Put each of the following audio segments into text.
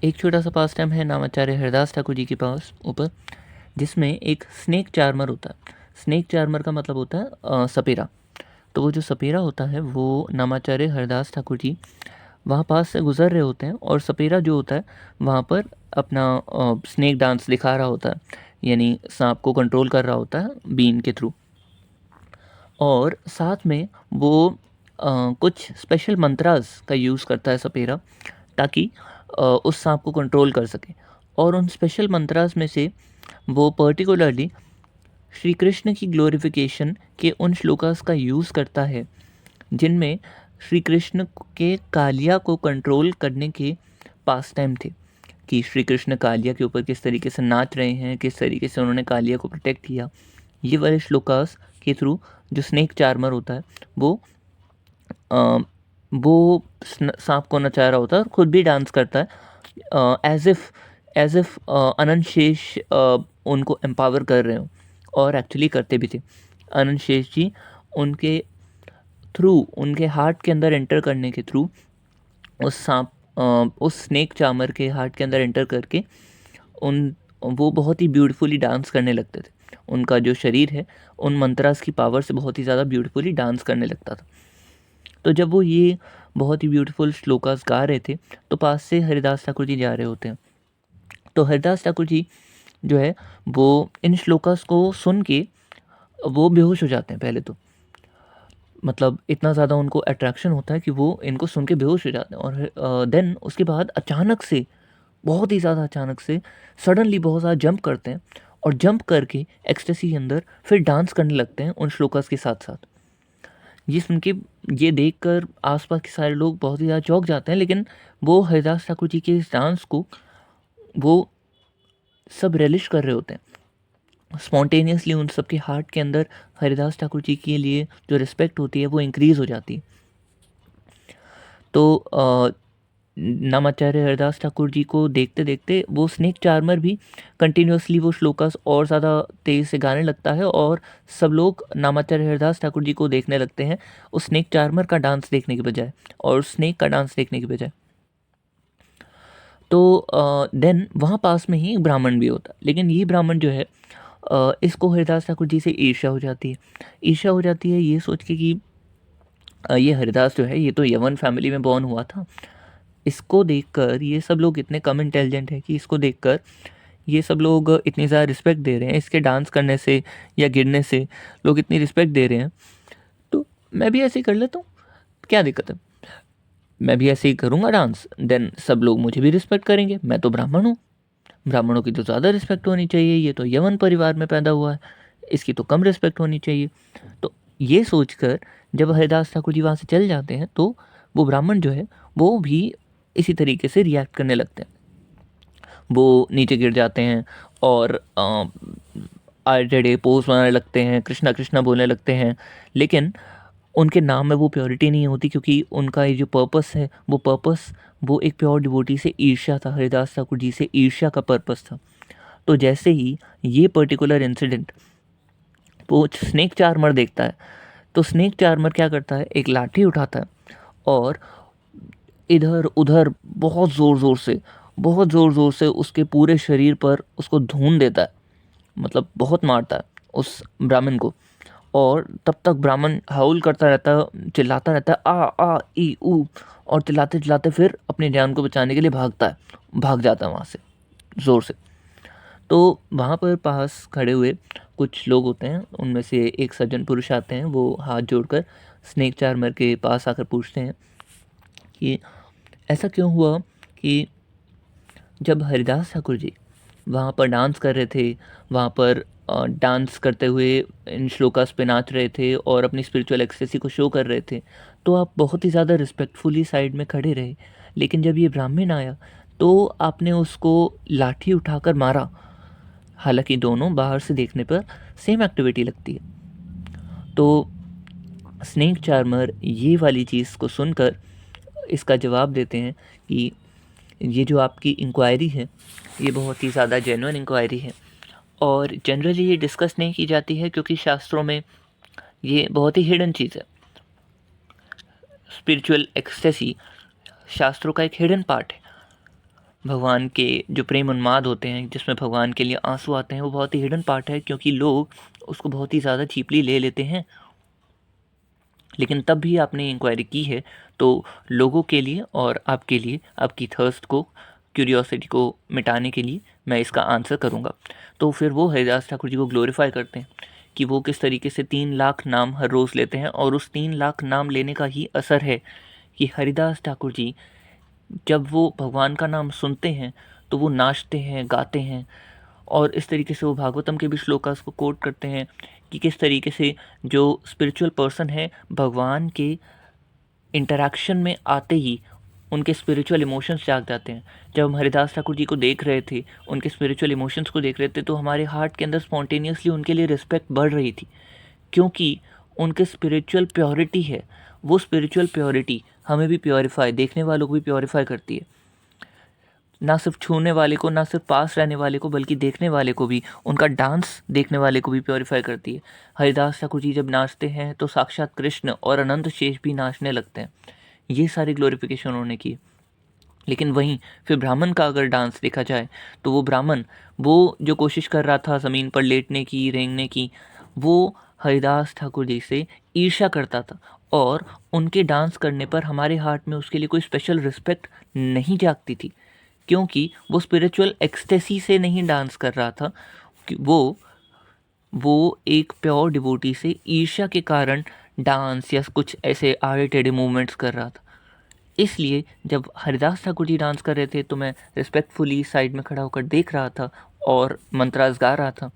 एक छोटा सा पास टाइम है नामाचार्य हरदास ठाकुर जी के पास ऊपर, जिसमें एक स्नेक चार्मर होता है। स्नेक चार्मर का मतलब होता है सपेरा। तो वो जो सपेरा होता है वो नामाचार्य हरदास ठाकुर जी वहाँ पास से गुजर रहे होते हैं, और सपेरा जो होता है वहाँ पर अपना स्नेक डांस दिखा रहा होता है, यानी सांप को कंट्रोल कर रहा होता है बीन के थ्रू। और साथ में वो कुछ स्पेशल मंत्रास का यूज़ करता है सपेरा, ताकि उस सांप को कंट्रोल कर सके। और उन स्पेशल मंत्रास में से वो पर्टिकुलरली श्री कृष्ण की ग्लोरिफिकेशन के उन श्लोकास का यूज़ करता है, जिनमें श्री कृष्ण के कालिया को कंट्रोल करने के पास टाइम थे, कि श्री कृष्ण कालिया के ऊपर किस तरीके से नाच रहे हैं, किस तरीके से उन्होंने कालिया को प्रोटेक्ट किया। ये वाले श्लोकास के थ्रू जो स्नेक चार्मर होता है वो अ, वो सांप को नचा रहा होता है और खुद भी डांस करता है, एज इफ अनंत शेष उनको एम्पावर कर रहे हो, और एक्चुअली करते भी थे। अनंत शेष जी उनके थ्रू, उनके हार्ट के अंदर एंटर करने के थ्रू, उस सांप उस स्नेक चार्मर के हार्ट के अंदर एंटर करके उन वो बहुत ही ब्यूटीफुली डांस करने लगते थे। उनका जो शरीर है उन मंत्रास की पावर से बहुत ही ज़्यादा ब्यूटीफुली डांस करने लगता था। तो जब वो ये बहुत ही ब्यूटीफुल श्लोकास गा रहे थे, तो पास से हरिदास ठाकुर जी जा रहे होते हैं। तो हरिदास ठाकुर जी जो है वो इन श्लोकास को सुन के वो बेहोश हो जाते हैं पहले तो। मतलब इतना ज़्यादा उनको अट्रैक्शन होता है कि वो इनको सुन के बेहोश हो जाते हैं, और देन उसके बाद अचानक से, बहुत ही ज़्यादा अचानक से, सडनली बहुत ज़्यादा जंप करते हैं, और जंप करके एक्सटेसी के अंदर फिर डांस करने लगते हैं उन श्लोकास के साथ साथ। ये सुन के, ये देखकर आसपास के सारे लोग बहुत ही ज़्यादा चौंक जाते हैं, लेकिन वो हरिदास ठाकुर जी के इस डांस को वो सब रेलिश कर रहे होते हैं। स्पॉन्टेनियसली उन सबके हार्ट के अंदर हरिदास ठाकुर जी के लिए जो रिस्पेक्ट होती है वो इंक्रीज़ हो जाती है। तो नामाचार्य हरिदास ठाकुर जी को देखते देखते वो स्नेक चार्मर भी कंटिन्यूअसली वो श्लोकास और ज़्यादा तेज़ से गाने लगता है, और सब लोग नामाचार्य हरिदास ठाकुर जी को देखने लगते हैं उस स्नेक चार्मर का डांस देखने के बजाय, और स्नेक का डांस देखने के बजाय। तो देन वहाँ पास में ही एक ब्राह्मण भी होता है, लेकिन ये ब्राह्मण जो है इसको हरिदास ठाकुर जी से ईर्ष्या हो जाती है। ईर्ष्या हो जाती है ये सोच के कि ये हरिदास जो है ये तो यवन फैमिली में बॉर्न हुआ था। इसको देखकर ये सब लोग इतने कम इंटेलिजेंट हैं कि इसको देखकर ये सब लोग इतनी ज़्यादा रिस्पेक्ट दे रहे हैं, इसके डांस करने से या गिरने से लोग इतनी रिस्पेक्ट दे रहे हैं, तो मैं भी ऐसे ही कर लेता हूँ, क्या दिक्कत है। मैं भी ऐसे ही करूँगा डांस, देन सब लोग मुझे भी रिस्पेक्ट करेंगे, मैं तो ब्राह्मण हूँ, ब्राह्मणों की तो ज़्यादा रिस्पेक्ट होनी चाहिए, ये तो यवन परिवार में पैदा हुआ है, इसकी तो कम रिस्पेक्ट होनी चाहिए। तो ये सोचकर जब हरिदास ठाकुर जी वहाँ से चल जाते हैं, तो वो ब्राह्मण जो है वो भी इसी तरीके से रिएक्ट करने लगते हैं। वो नीचे गिर जाते हैं और टेढ़े पोज बनाने लगते हैं, कृष्णा कृष्णा बोलने लगते हैं, लेकिन उनके नाम में वो प्योरिटी नहीं होती, क्योंकि उनका ये जो पर्पस है वो एक प्योर डिवोटी से ईर्ष्या था, हरिदास ठाकुर जी से ईर्ष्या का पर्पस था। तो जैसे ही ये पर्टिकुलर इंसिडेंट वो स्नेक चार्मर देखता है, तो स्नेक चार्मर क्या करता है, एक लाठी उठाता है और इधर उधर बहुत ज़ोर ज़ोर से उसके पूरे शरीर पर उसको धून देता है, मतलब बहुत मारता है उस ब्राह्मण को। और तब तक ब्राह्मण हाउल करता रहता है, चिल्लाता रहता है, आ आ ई ऊ, और चिल्लाते चिल्लाते फिर अपनी जान को बचाने के लिए भाग जाता है वहाँ से ज़ोर से। तो वहाँ पर पास खड़े हुए कुछ लोग होते हैं, उनमें से एक सज्जन पुरुष आते हैं, वो हाथ जोड़कर स्नेक चार्मर के पास आकर पूछते हैं कि ऐसा क्यों हुआ कि जब हरिदास ठाकुर जी वहाँ पर डांस कर रहे थे, वहाँ पर डांस करते हुए इन श्लोकास पे नाच रहे थे और अपनी स्पिरिचुअल एक्सटेसी को शो कर रहे थे, तो आप बहुत ही ज़्यादा रिस्पेक्टफुली साइड में खड़े रहे, लेकिन जब ये ब्राह्मण आया तो आपने उसको लाठी उठाकर मारा। हालांकि दोनों बाहर से देखने पर सेम एक्टिविटी लगती है। तो स्नेक चार्मर ये वाली चीज़ को सुनकर इसका जवाब देते हैं कि ये जो आपकी इंक्वायरी है ये बहुत ही ज़्यादा जेन्युइन इंक्वायरी है, और जनरली ये डिस्कस नहीं की जाती है, क्योंकि शास्त्रों में ये बहुत ही हिडन चीज़ है। स्पिरिचुअल एक्सटेसी शास्त्रों का एक हिडन पार्ट है, भगवान के जो प्रेम उन्माद होते हैं, जिसमें भगवान के लिए आंसू आते हैं, वो बहुत ही हिडन पार्ट है, क्योंकि लोग उसको बहुत ही ज़्यादा चीपली ले लेते हैं। लेकिन तब भी आपने इंक्वायरी की है, तो लोगों के लिए और आपके लिए, आपकी थर्स्ट को, क्यूरियोसिटी को मिटाने के लिए मैं इसका आंसर करूँगा। तो फिर वो हरिदास ठाकुर जी को ग्लोरीफाई करते हैं कि वो किस तरीके से 3 लाख नाम हर रोज़ लेते हैं, और उस 3 लाख नाम लेने का ही असर है कि हरिदास ठाकुर जी जब वो भगवान का नाम सुनते हैं तो वो नाचते हैं, गाते हैं। और इस तरीके से वो भागवतम के भी श्लोकास को कोट करते हैं कि किस तरीके से जो स्पिरिचुअल पर्सन है, भगवान के इंटरेक्शन में आते ही उनके स्पिरिचुअल इमोशंस जाग जाते हैं। जब हम हरिदास ठाकुर जी को देख रहे थे, उनके स्पिरिचुअल इमोशंस को देख रहे थे, तो हमारे हार्ट के अंदर स्पॉन्टेनियसली उनके लिए रिस्पेक्ट बढ़ रही थी, क्योंकि उनके स्पिरिचुअल प्योरिटी है। वो स्पिरिचुअल प्योरिटी हमें भी प्योरीफाई, देखने वालों को भी प्योरीफाई करती है। ना सिर्फ छूने वाले को, ना सिर्फ पास रहने वाले को, बल्कि देखने वाले को भी, उनका डांस देखने वाले को भी प्योरीफाई करती है। हरिदास ठाकुर जी जब नाचते हैं तो साक्षात कृष्ण और अनंत शेष भी नाचने लगते हैं। ये सारी ग्लोरिफिकेशन उन्होंने की। लेकिन वहीं फिर ब्राह्मण का अगर डांस देखा जाए, तो वो ब्राह्मण, वो जो कोशिश कर रहा था ज़मीन पर लेटने की, रेंगने की, वो हरिदास ठाकुर जी से ईर्ष्या करता था, और उनके डांस करने पर हमारे हार्ट में उसके लिए कोई स्पेशल रिस्पेक्ट नहीं जागती थी, क्योंकि वो स्पिरिचुअल एक्सटेसी से नहीं डांस कर रहा था, कि वो एक प्योर डिवोटी से ईर्ष्या के कारण डांस या कुछ ऐसे आड़े टेढ़े मूवमेंट्स कर रहा था। इसलिए जब हरिदास ठाकुर जी डांस कर रहे थे तो मैं रिस्पेक्टफुली साइड में खड़ा होकर देख रहा था और मंत्रास गा रहा था,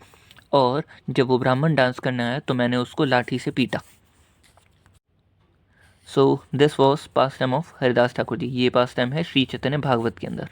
और जब वो ब्राह्मण डांस करने आया तो मैंने उसको लाठी से पीटा। So this was pastime of Haridas Thakur ji. ये पास टाइम है श्री चैतन्य भागवत के अंदर।